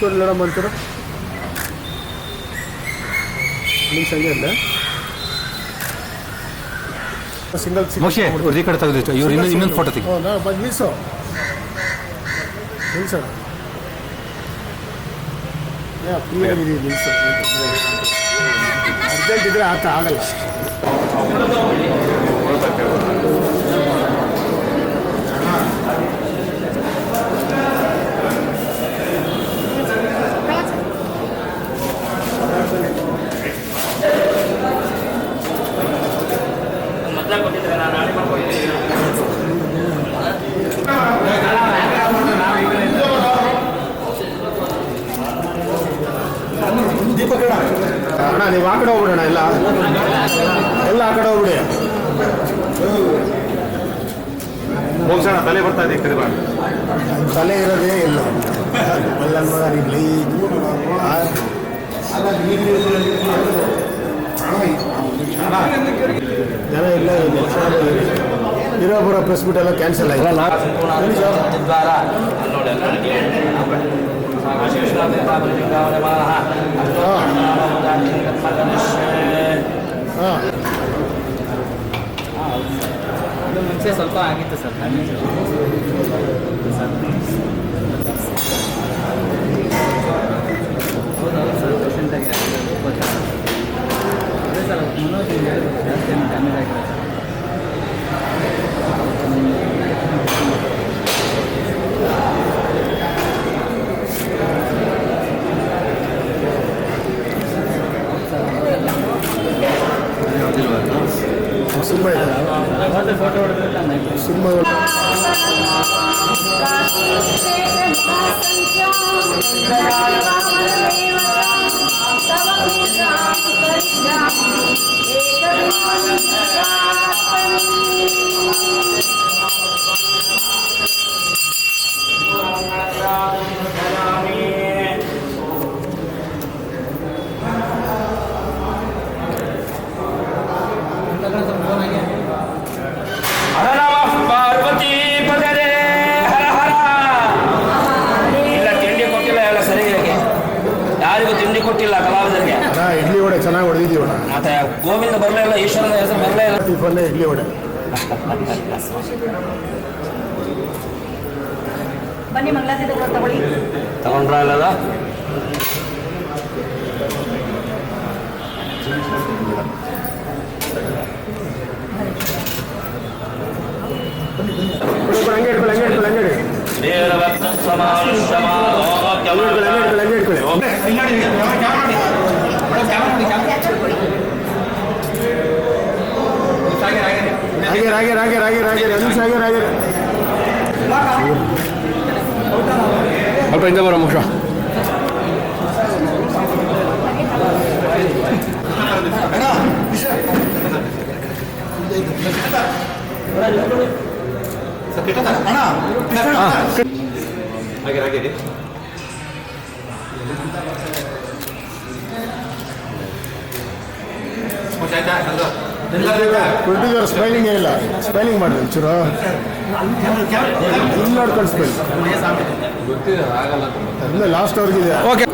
చూడండి మంచూరు ನಿಮ್ಮ ಸಂಜೆ ಅಲ್ಲ ಸಿಂಗಲ್ ಮೋಶೆ ಈ ಕಡೆ ತೆಗೆದಿತ್ತು ಇವ್ರು ಇನ್ನೊಂದು ಫೋಟೋ ತೆಗಿ ನಿಲ್ಸು ನಿಲ್ಸು ಫ್ರೀಯಾಗಿದೆ ನಿಲ್ಸು ಅರ್ಜೆಂಟ್ ಇದ್ರೆ ಆಗಲ್ಲ ಅಣ್ಣ ನೀವು ಆ ಕಡೆ ಹೋಗ್ಬಿಡೋಣ ಎಲ್ಲ ಆ ಕಡೆ ಹೋಗ್ಬಿಡಿ ಹೋಗ್ಸೋಣ ತಲೆ ಬರ್ತಾ ಇದೆ ಕಡೆ ತಲೆ ಇರೋದೇ ಇಲ್ಲ ಇಲ್ಲಿ ಜನ ಇಲ್ಲ ಇರೋಬರೋ ಪ್ರೆಸ್ ಮೀಟ್ ಎಲ್ಲ ಕ್ಯಾನ್ಸಲ್ ಆಯ್ತು ಮುಂಚೆ ಸ್ವಲ್ಪ ಆಗಿತ್ತು ಸರ್ ಹೌದೌದು ಸರ್ ಪೇಷಂಟಾಗಿ ಅದೇ ಸರ್ ಜಾಸ್ತಿ ಡ್ಯಾಮೇಜ್ ಆಗಿದೆ ಸಿನಿಮಾ ಇದೆ ಫೋಟೋ ಹೊಡೆದ್ರೆ ಸಿನಿಮಾ ಕೊಟ್ಟಿಲ್ಲ ಕಲಾವಿದರಿಗೆ ಇಡ್ಲಿ ವಡೆ ಚೆನ್ನಾಗಿ ಹೊಡೆದಿದ್ದೀವಿ ಮತ್ತೆ ಗೋವಿಂದ ಬರಲೇ ಇಲ್ಲ ಈಶ್ವರನ ಹೆಸರು ಬರಲೇ ಇಲ್ಲ ಟಿಫನ್ ಇಡ್ಲಿ ವಡೆ ಬನ್ನಿ ಮಂಗಳಾರತಿ ತಗೊಳ್ಳಿ ತಗೊಂಡ್ರ ಅಲ್ಲದ ಹಂಗೆ ಇಟ್ಕೊಳ್ಳಿ ಅಲ್ಪ ಇಂದ ಬರೋ ಮೋಶ ಪ್ರೊಡ್ಯೂಸರ್ ಸ್ಪೈಲಿಂಗ್ ಇಲ್ಲ ಸ್ಪೈಲಿಂಗ್ ಮಾಡಿ ಒಂಚೂರು ಇಲ್ಲಿ ನೋಡ್ಕೊಂಡು ಸ್ಪೈಲ್ ಇಲ್ಲ ಲಾಸ್ಟ್ ಅವ್ರಿಗಿದೆ ಓಕೆ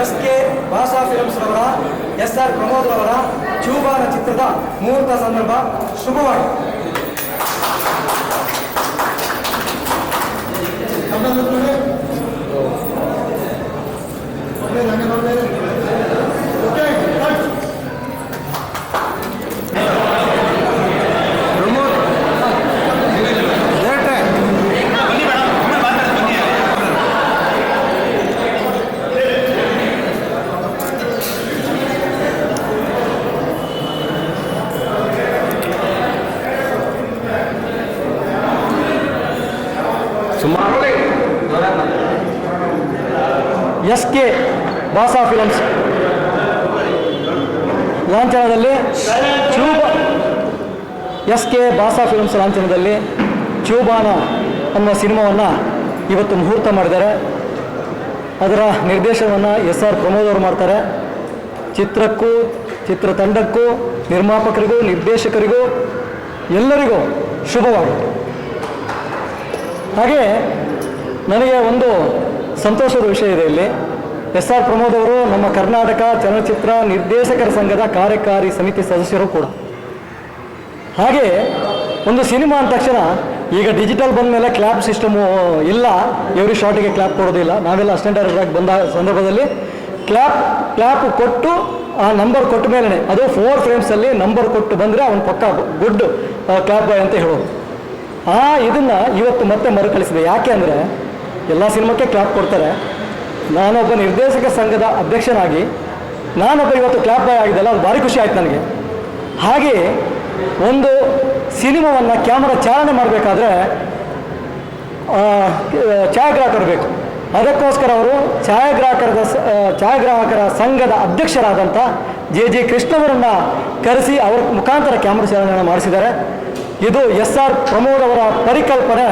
ಎಸ್.ಕೆ. ಭಾಷಾ ಫಿಲ್ಮ್ಸ್ ರವರ ಎಸ್.ಆರ್. ಪ್ರಮೋದ್ ರವರ ಚೂಬಾನ ಚಿತ್ರದ ಮುಹೂರ್ತ ಸಂದರ್ಭ ಶುಭವಾಗಿ ಎಸ್.ಕೆ. ಭಾಷಾ ಫಿಲ್ಮ್ಸ್ ಲಾಂಛನದಲ್ಲಿ ಎಸ್.ಕೆ. ಭಾಷಾ ಫಿಲ್ಮ್ಸ್ ಲಾಂಛನದಲ್ಲಿ ಚೂಬಾನ ಅನ್ನೋ ಸಿನಿಮಾವನ್ನು ಇವತ್ತು ಮುಹೂರ್ತ ಮಾಡಿದ್ದಾರೆ. ಅದರ ನಿರ್ದೇಶನವನ್ನು ಎಸ್.ಆರ್. ಪ್ರಮೋದ್ ಅವರು ಮಾಡ್ತಾರೆ. ಚಿತ್ರಕ್ಕೂ ಚಿತ್ರತಂಡಕ್ಕೂ ನಿರ್ಮಾಪಕರಿಗೂ ನಿರ್ದೇಶಕರಿಗೂ ಎಲ್ಲರಿಗೂ ಶುಭವಾಗಲಿ. ಹಾಗೆ ನನಗೆ ಒಂದು ಸಂತೋಷದ ವಿಷಯ ಇದೆ ಇಲ್ಲಿ. ಎಸ್ ಆರ್ ಪ್ರಮೋದ್ ಅವರು ನಮ್ಮ ಕರ್ನಾಟಕ ಚಲನಚಿತ್ರ ನಿರ್ದೇಶಕರ ಸಂಘದ ಕಾರ್ಯಕಾರಿ ಸಮಿತಿ ಸದಸ್ಯರು ಕೂಡ. ಹಾಗೆ ಒಂದು ಸಿನಿಮಾ ಅಂದ ತಕ್ಷಣ ಈಗ ಡಿಜಿಟಲ್ ಬಂದ ಮೇಲೆ ಕ್ಲ್ಯಾಪ್ ಸಿಸ್ಟಮು ಇಲ್ಲ, ಎವ್ರಿ ಶಾಟಿಗೆ ಕ್ಲ್ಯಾಪ್ ಕೊಡೋದಿಲ್ಲ. ನಾವೆಲ್ಲ ಅಸಿಸ್ಟೆಂಟ್ ಡೈರೆಕ್ಟರ್ ಆಗಿ ಬಂದ ಸಂದರ್ಭದಲ್ಲಿ ಕ್ಲ್ಯಾಪ್ ಕೊಟ್ಟು ಆ ನಂಬರ್ ಕೊಟ್ಟ ಮೇಲೆ ಅದು 4 ಫ್ರೇಮ್ಸಲ್ಲಿ ನಂಬರ್ ಕೊಟ್ಟು ಬಂದರೆ ಅವನ ಪಕ್ಕ ಗುಡ್ ಕ್ಲ್ಯಾಪ್ ಬಾಯ್ ಅಂತ ಹೇಳೋದು. ಇದನ್ನು ಇವತ್ತು ಮತ್ತೆ ಮರುಕಳಿಸಿದೆ. ಯಾಕೆ ಅಂದರೆ ಎಲ್ಲ ಸಿನಿಮಾಕ್ಕೆ ಕ್ಲ್ಯಾಪ್ ಕೊಡ್ತಾರೆ. ನಾನೊಬ್ಬ ನಿರ್ದೇಶಕ ಸಂಘದ ಅಧ್ಯಕ್ಷನಾಗಿ ನಾನೊಬ್ಬ ಇವತ್ತು ಕ್ಲ್ಯಾಪ್ ಬಾಯ್ ಆಗಿದ್ದಲ್ಲ, ಅದು ಭಾರಿ ಖುಷಿ ಆಯ್ತು ನನಗೆ. ಹಾಗೆ ಒಂದು ಸಿನಿಮಾವನ್ನು ಕ್ಯಾಮರಾ ಚಾಲನೆ ಮಾಡಬೇಕಾದ್ರೆ ಛಾಯಾಗ್ರಾಹಕರು ಬೇಕು. ಅದಕ್ಕೋಸ್ಕರ ಅವರು ಛಾಯಾಗ್ರಾಹಕರ ಸಂಘದ ಅಧ್ಯಕ್ಷರಾದಂಥ ಜೆ ಕೃಷ್ಣವರನ್ನು ಕರೆಸಿ ಅವರ ಮುಖಾಂತರ ಕ್ಯಾಮರಾ ಚಾಲನೆಯನ್ನು ಮಾಡಿಸಿದ್ದಾರೆ. ಇದು ಎಸ್ ಆರ್ ಪ್ರಮೋದ್ ಅವರ ಪರಿಕಲ್ಪನೆ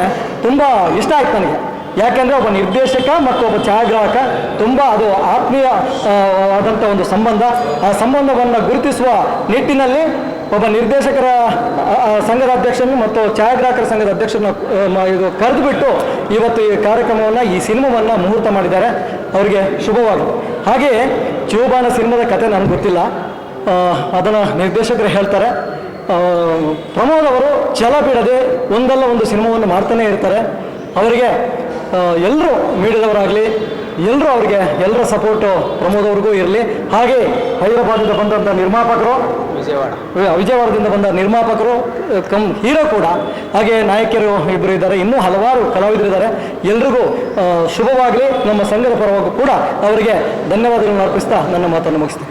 ತುಂಬ ಇಷ್ಟ ಆಯ್ತು ನನಗೆ. ಯಾಕೆಂದರೆ ಒಬ್ಬ ನಿರ್ದೇಶಕ ಮತ್ತು ಒಬ್ಬ ಛಾಯಾಗ್ರಾಹಕ ತುಂಬ ಅದು ಆತ್ಮೀಯವಾದಂಥ ಒಂದು ಸಂಬಂಧ. ಆ ಸಂಬಂಧವನ್ನು ಗುರುತಿಸುವ ನಿಟ್ಟಿನಲ್ಲಿ ಒಬ್ಬ ನಿರ್ದೇಶಕರ ಸಂಘದ ಅಧ್ಯಕ್ಷರನ್ನು ಮತ್ತು ಛಾಯಾಗ್ರಾಹಕರ ಸಂಘದ ಅಧ್ಯಕ್ಷರನ್ನ ಇದು ಕರೆದುಬಿಟ್ಟು ಇವತ್ತು ಈ ಕಾರ್ಯಕ್ರಮವನ್ನು, ಈ ಸಿನಿಮಾವನ್ನು ಮುಹೂರ್ತ ಮಾಡಿದ್ದಾರೆ. ಅವರಿಗೆ ಶುಭವಾಗಿದೆ. ಹಾಗೆಯೇ ಚೂಬಾನ ಸಿನಿಮಾದ ಕತೆ ನನಗೆ ಗೊತ್ತಿಲ್ಲ, ಅದನ್ನು ನಿರ್ದೇಶಕರು ಹೇಳ್ತಾರೆ. ಪ್ರಮೋದ್ ಅವರು ಛಲ ಬಿಡದೆ ಒಂದಲ್ಲ ಒಂದು ಸಿನಿಮಾವನ್ನು ಮಾಡ್ತಾನೆ ಇರ್ತಾರೆ. ಅವರಿಗೆ ಎಲ್ಲರೂ ಮೀಡಿಯಾದವರಾಗಲಿ ಎಲ್ಲರೂ ಅವರಿಗೆ ಎಲ್ಲರ ಸಪೋರ್ಟು ಪ್ರಮೋದ್ ಅವ್ರಿಗೂ ಇರಲಿ. ಹಾಗೆ ಹೈದರಾಬಾದಿಂದ ಬಂದಂಥ ನಿರ್ಮಾಪಕರು, ವಿಜಯವಾಡದಿಂದ ಬಂದ ನಿರ್ಮಾಪಕರು, ಹೀರೋ ಕೂಡ, ಹಾಗೆ ನಾಯಕಿಯರು ಇಬ್ಬರು ಇದ್ದಾರೆ, ಇನ್ನೂ ಹಲವಾರು ಕಲಾವಿದರಿದ್ದಾರೆ. ಎಲ್ರಿಗೂ ಶುಭವಾಗಲಿ. ನಮ್ಮ ಸಂಘದ ಪರವಾಗೂ ಕೂಡ ಅವರಿಗೆ ಧನ್ಯವಾದಗಳನ್ನು ಅರ್ಪಿಸ್ತಾ ನನ್ನ ಮಾತನ್ನು ಮುಗಿಸ್ತೀನಿ.